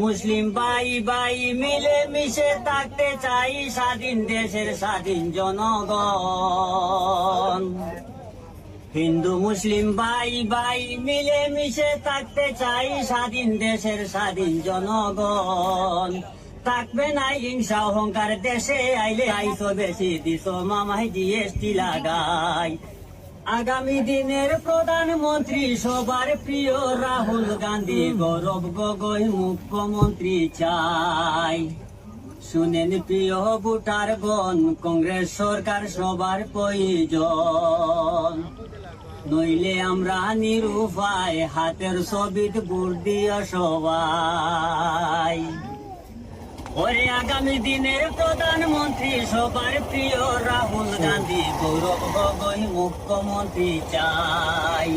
মুসলিম ভাই ভাই মিলে মিশে থাকতে চাই স্বাধীন দেশের স্বাধীন জনগণ। হিন্দু মুসলিম ভাই ভাই মিলে মিশে থাকতে চাই স্বাধীন দেশের স্বাধীন জনগণ। থাকবে না হিংসা অহংকার দেশে আইলে আইসো বেশি দিছো মামাই জিএসটি লাগাই। আগামী দিনের প্রধানমন্ত্রী সবার প্রিয় রাহুল গান্ধী, গৌরব গগৈ মুখ্যমন্ত্রী চাই। শুনেন প্রিয় ভোটারগণ, কংগ্রেস সরকার সবার প্রয়োজন। নইলে আমরা নিরুপায় হাতের ছবিত ভোট দিয়া সবাই। ওরে আগামী দিনের প্রধানমন্ত্রী সবার প্রিয় রাহুল গান্ধী, গৌরব গগৈ মুখ্যমন্ত্রী চাই।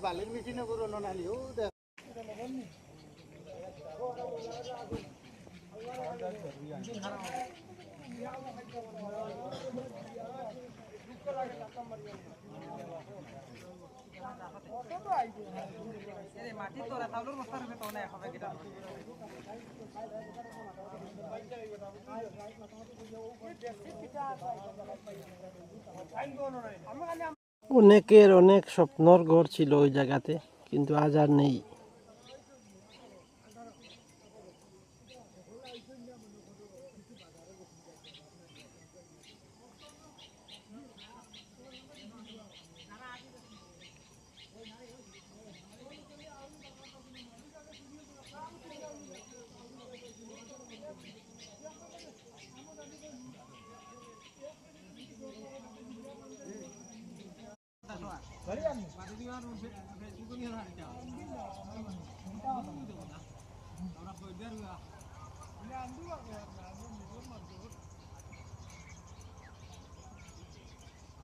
বালির মেশিনে করো নালি ও মাটি তোরা চাউলের বস্তা রেখে তো অনেক হবে কিনা অনেকের অনেক স্বপ্নর ঘর ছিল ওই জায়গাতে, কিন্তু আজ আর নেই।